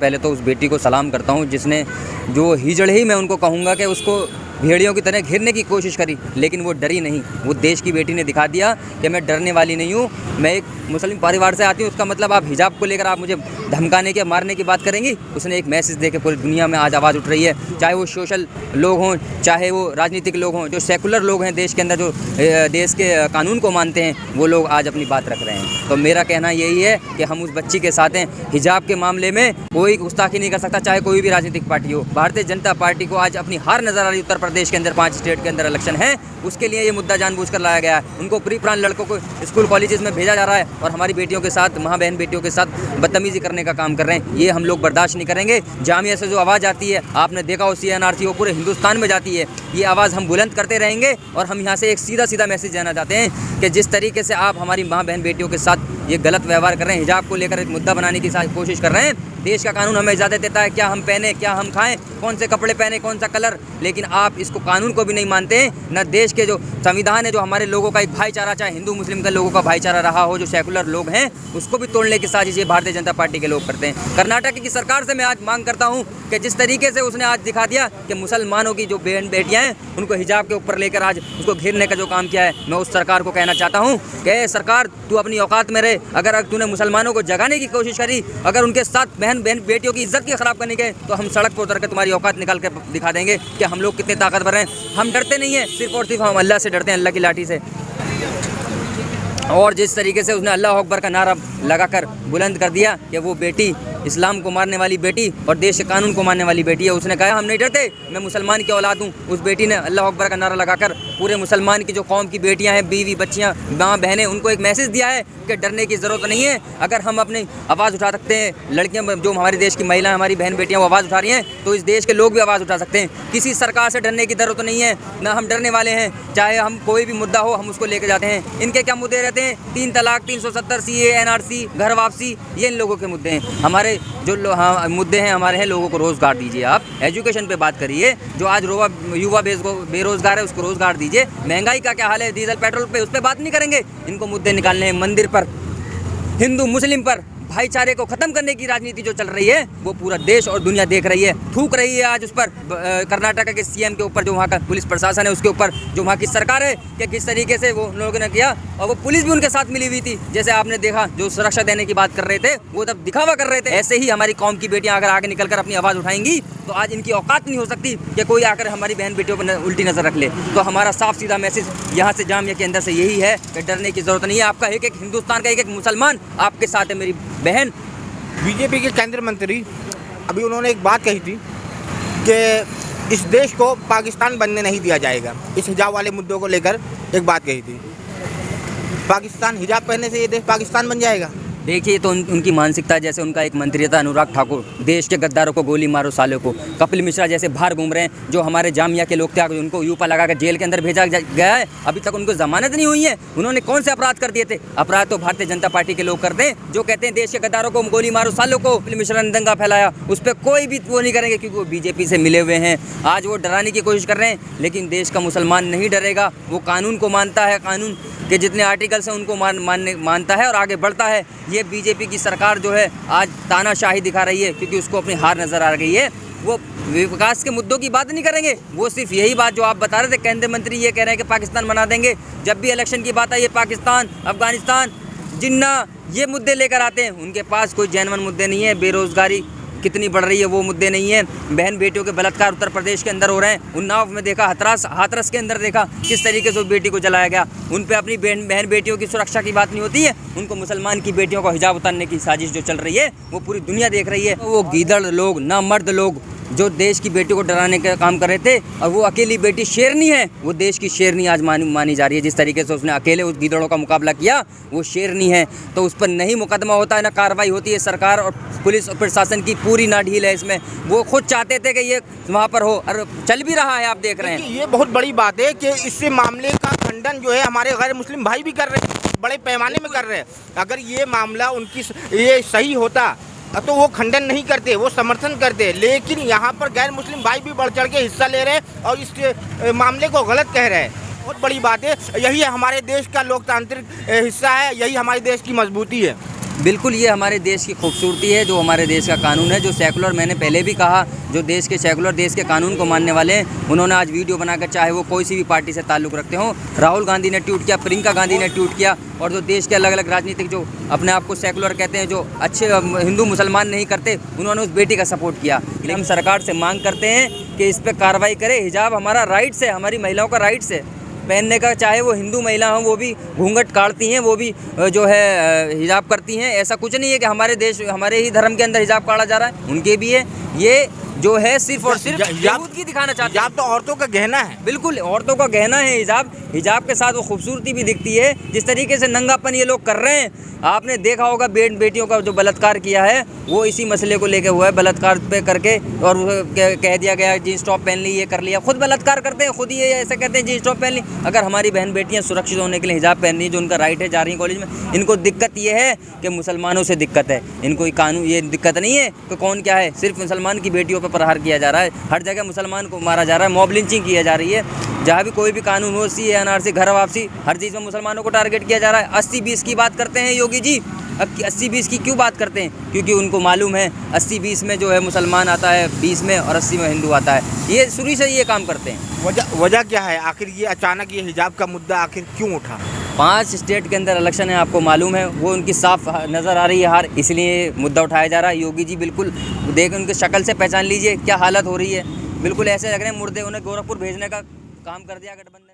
पहले तो उस बेटी को सलाम करता हूँ जिसने जो हिजड़ ही मैं उनको कहूँगा कि उसको भेड़ियों की तरह घेरने की कोशिश करी, लेकिन वो डरी नहीं। वो देश की बेटी ने दिखा दिया कि मैं डरने वाली नहीं हूँ। मैं एक मुस्लिम परिवार से आती हूँ, उसका मतलब आप हिजाब को लेकर आप मुझे धमकाने के मारने की बात करेंगी? उसने एक मैसेज दे के पूरी दुनिया में आज आवाज़ उठ रही है, चाहे वो सोशल लोग हों, चाहे वो राजनीतिक लोग हों, जो सेकुलर लोग हैं देश के अंदर, जो देश के कानून को मानते हैं, वो लोग आज अपनी बात रख रहे हैं। तो मेरा कहना यही है कि हम उस बच्ची के साथ हैं। हिजाब के मामले में कोई गुस्ताखी नहीं कर सकता, चाहे कोई भी राजनीतिक पार्टी हो। भारतीय जनता पार्टी को आज अपनी हार नजर आ रही। उत्तर प्रदेश के अंदर 5 स्टेट के अंदर इलेक्शन है, उसके लिए ये मुद्दा जानबूझकर लाया गया है। उनको प्री प्राण लड़कों को स्कूल कॉलेजेस में भेजा जा रहा है और हमारी बेटियों के साथ, माँ बहन बेटियों के साथ बदतमीजी करने का काम कर रहे हैं। ये हम लोग बर्दाश्त नहीं करेंगे। जामिया से जो आवाज़ आती है, आपने देखा हो CNRC, वो पूरे हिंदुस्तान में जाती है। ये आवाज़ हम बुलंद करते रहेंगे और हम यहाँ से एक सीधा मैसेज देना चाहते हैं कि जिस तरीके से आप हमारी माँ बहन बेटियों के साथ ये गलत व्यवहार कर रहे हैं, हिजाब को लेकर एक मुद्दा बनाने की कोशिश कर रहे हैं। देश का कानून हमें इजाज़त देता है क्या हम पहने, क्या हम खाएं, कौन से कपड़े पहने, कौन सा कलर, लेकिन आप इसको कानून को भी नहीं मानते हैं। न देश के जो संविधान है, जो हमारे लोगों का एक भाईचारा, चाहे हिंदू मुस्लिम के लोगों का भाईचारा रहा हो, जो सेकुलर लोग हैं, उसको भी तोड़ने की साजिश ये भारतीय जनता पार्टी के लोग करते हैं। कर्नाटक की सरकार से मैं आज मांग करता हूँ कि जिस तरीके से उसने आज दिखा दिया कि मुसलमानों की जो बहन बेटियाँ हैं उनको हिजाब के ऊपर लेकर आज उसको घेरने का जो काम किया है, मैं उस सरकार को कहना चाहता हूँ कि सरकार, तू अपनी औकात में रहे। अगर तूने मुसलमानों को जगाने की कोशिश करी, अगर उनके साथ बहन बेटियों की इज्जत की खराब करने के, तो हम सड़क पर उतर कर तुम्हारी औकात निकाल कर दिखा देंगे कि हम लोग कितने ताकतवर हैं। हम डरते नहीं हैं, सिर्फ और सिर्फ हम अल्लाह से डरते हैं, अल्लाह की लाठी से। और जिस तरीके से उसने अल्लाह अकबर का नारा लगाकर बुलंद कर दिया कि वो बेटी इस्लाम को मारने वाली बेटी और देश के कानून को मानने वाली बेटी है, उसने कहा हम नहीं डरते, मैं मुसलमान की औलाद हूँ। उस बेटी ने अल्लाह अकबर का नारा लगाकर पूरे मुसलमान की जो कौम की बेटियाँ हैं, बीवी बच्चियाँ, माँ बहनें, उनको एक मैसेज दिया है कि डरने की ज़रूरत नहीं है। अगर हम अपनी आवाज़ उठा सकते हैं, लड़कियाँ जो हमारे देश की महिलाएं, हमारी बहन बेटियाँ वो आवाज़ उठा रही हैं, तो इस देश के लोग भी आवाज़ उठा सकते हैं। किसी सरकार से डरने की ज़रूरत नहीं है, ना हम डरने वाले हैं। चाहे हम कोई भी मुद्दा हो, हम उसको लेकर जाते हैं। इनके क्या मुद्दे रहते हैं? 3 तलाक, 370, CA, NRC, घर वापसी, ये इन लोगों के मुद्दे हैं। हमारे जो मुद्दे हैं हमारे हैं, लोगों को रोज़गार दीजिए। आप एजुकेशन पे बात करिए, जो आज युवा बेरोज़गार है उसको रोज़गार दीजिए। महंगाई का क्या हाल है, डीजल पेट्रोल पे, उस पर बात नहीं करेंगे। इनको मुद्दे निकालने हैं मंदिर पर, हिंदू मुस्लिम पर, भाईचारे को ख़त्म करने की राजनीति जो चल रही है वो पूरा देश और दुनिया देख रही है, थूक रही है आज उस पर। कर्नाटक के CM के ऊपर, जो वहाँ का पुलिस प्रशासन है उसके ऊपर, जो वहाँ की सरकार है, कि किस तरीके से वो लोगों ने किया। और वो पुलिस भी उनके साथ मिली हुई थी, जैसे आपने देखा, जो सुरक्षा देने की बात कर रहे थे वो तब दिखावा कर रहे थे। ऐसे ही हमारी कौम की बेटियाँ अगर आगे निकल कर अपनी आवाज़ उठाएंगी तो आज इनकी औकात नहीं हो सकती कि कोई आकर हमारी बहन बेटियों पर उल्टी नज़र रख ले। तो हमारा साफ सीधा मैसेज यहाँ से जामिया के अंदर से यही है कि डरने की ज़रूरत नहीं है। आपका एक एक हिंदुस्तान का एक एक मुसलमान आपके साथ है, मेरी बहन। बीजेपी के केंद्रीय मंत्री अभी उन्होंने एक बात कही थी कि इस देश को पाकिस्तान बनने नहीं दिया जाएगा। इस हिजाब वाले मुद्दों को लेकर एक बात कही थी, पाकिस्तान हिजाब पहनने से ये देश पाकिस्तान बन जाएगा। देखिए, तो उनकी मानसिकता, जैसे उनका एक मंत्री था अनुराग ठाकुर, देश के गद्दारों को गोली मारो सालों को। कपिल मिश्रा जैसे बाहर घूम रहे हैं, जो हमारे जामिया के लोग थे, उनको यूपा लगाकर जेल के अंदर भेजा गया है, अभी तक उनको जमानत नहीं हुई है। उन्होंने कौन से अपराध कर दिए थे? अपराध तो भारतीय जनता पार्टी के लोग करते हैं, जो कहते हैं देश के गद्दारों को गोली मारो सालों को। कपिल मिश्रा ने दंगा फैलाया, उस पर कोई भी वो नहीं करेंगे क्योंकि वो बीजेपी से मिले हुए हैं। आज वो डराने की कोशिश कर रहे हैं, लेकिन देश का मुसलमान नहीं डरेगा। वो कानून को मानता है, कानून के जितने आर्टिकल्स हैं उनको मानता है और आगे बढ़ता है। ये बीजेपी की सरकार जो है आज तानाशाही दिखा रही है, क्योंकि उसको अपनी हार नज़र आ रही है। वो विकास के मुद्दों की बात नहीं करेंगे, वो सिर्फ यही बात जो आप बता रहे थे, केंद्रीय मंत्री ये कह रहे हैं कि पाकिस्तान बना देंगे। जब भी इलेक्शन की बात आई है, पाकिस्तान, अफगानिस्तान, जिन्ना, ये मुद्दे लेकर आते हैं। उनके पास कोई जेन्युइन मुद्दे नहीं है। बेरोज़गारी कितनी बढ़ रही है वो मुद्दे नहीं है। बहन बेटियों के बलात्कार उत्तर प्रदेश के अंदर हो रहे हैं। उन्नाव में देखा, हाथरस के अंदर देखा किस तरीके से उस बेटी को जलाया गया। उन पे अपनी बहन बेटियों की सुरक्षा की बात नहीं होती है। उनको मुसलमान की बेटियों को हिजाब उतारने की साजिश जो चल रही है वो पूरी दुनिया देख रही है। वो गीदड़ लोग, नामर्द लोग जो देश की बेटी को डराने का काम कर रहे थे, और वो अकेली बेटी शेरनी है, वो देश की शेरनी आज मानी जा रही है। जिस तरीके से उसने अकेले उस गीदड़ों का मुकाबला किया, वो शेरनी है। तो उस पर नहीं मुकदमा होता है, ना कार्रवाई होती है। सरकार और पुलिस और प्रशासन की पूरी ना ढील है इसमें। वो खुद चाहते थे कि ये वहाँ पर हो, और चल भी रहा है, आप देख रहे हैं। ये बहुत बड़ी बात है कि इससे मामले का खंडन जो है हमारे गैर मुस्लिम भाई भी कर रहे हैं, बड़े पैमाने में कर रहे हैं। अगर ये मामला उनकी ये सही होता तो वो खंडन नहीं करते, वो समर्थन करते। लेकिन यहाँ पर गैर मुस्लिम भाई भी बढ़ चढ़ के हिस्सा ले रहे हैं और इस मामले को गलत कह रहे हैं। बहुत बड़ी बात है। यही हमारे देश का लोकतांत्रिक हिस्सा है, यही हमारे देश की मजबूती है। बिल्कुल ये हमारे देश की खूबसूरती है, जो हमारे देश का कानून है, जो सेकुलर, मैंने पहले भी कहा, जो देश के सेकुलर, देश के कानून को मानने वाले हैं, उन्होंने आज वीडियो बनाकर, चाहे वो कोई सी भी पार्टी से ताल्लुक़ रखते हों, राहुल गांधी ने ट्वीट किया, प्रियंका गांधी ने ट्वीट किया, और जो देश के अलग अलग राजनीतिक जो अपने आप को सेकुलर कहते हैं, जो अच्छे हिंदू मुसलमान नहीं करते, उन्होंने उस बेटी का सपोर्ट किया। लेकिन हम सरकार से मांग करते हैं कि इस पर कार्रवाई करे। हिजाब हमारा राइट्स है, हमारी महिलाओं का राइट्स है पहनने का, चाहे वो हिंदू महिला हो, वो भी घूंघट काटती हैं, वो भी जो है हिजाब करती हैं। ऐसा कुछ नहीं है कि हमारे देश, हमारे ही धर्म के अंदर हिजाब काटा जा रहा है, उनके भी है। ये जो है सिर्फ और सिर्फ यहूदी दिखाना चाहते हैं। हिजाब तो औरतों का गहना है, बिल्कुल औरतों का गहना है हिजाब। हिजाब के साथ वो खूबसूरती भी दिखती है। जिस तरीके से नंगापन ये लोग कर रहे हैं, आपने देखा होगा बेटियों का जो बलात्कार किया है, वो इसी मसले को लेके हुआ है, बलात्कार पे करके, और कह दिया गया जीन्स टॉप पहन ली, ये कर लिया। खुद बलात्कार करते हैं, खुद ही ऐसे कहते हैं जीन्स टॉप पहन ली। अगर हमारी बहन बेटियाँ सुरक्षित होने के लिए हिजाब पहन रही, जो उनका राइट है, जा रही हैं कॉलेज में, इनको दिक्कत ये है कि मुसलमानों से दिक्कत है, इनको कानून ये दिक्कत नहीं है कि कौन क्या है, सिर्फ मुसलमान की बेटियों पर प्रहार किया जा रहा है। हर जगह मुसलमान को मारा जा रहा है, मॉब लिंचिंग किया जा रही है। जहाँ भी कोई भी कानून हो, सी एनआरसी, घर वापसी, हर चीज़ में मुसलमानों को टारगेट किया जा रहा है। 80-20 की बात करते हैं योगी जी। अब 80-20 की क्यों बात करते हैं? क्योंकि उनको मालूम है 80-20 में जो है मुसलमान आता है 20 में, और 80 में हिंदू आता है। ये शुरू से ये काम करते हैं। वजह क्या है आखिर, ये अचानक ये हिजाब का मुद्दा आखिर क्यों उठा? 5 स्टेट के अंदर इलेक्शन है, आपको मालूम है, वो उनकी साफ नज़र आ रही है हार, इसलिए मुद्दा उठाया जा रहा है। योगी जी बिल्कुल देख, उनकी शक्ल से पहचान लीजिए क्या हालत हो रही है, बिल्कुल ऐसे लग रहे हैं मुर्दे। उन्हें गोरखपुर भेजने का काम कर दिया गठबंधन।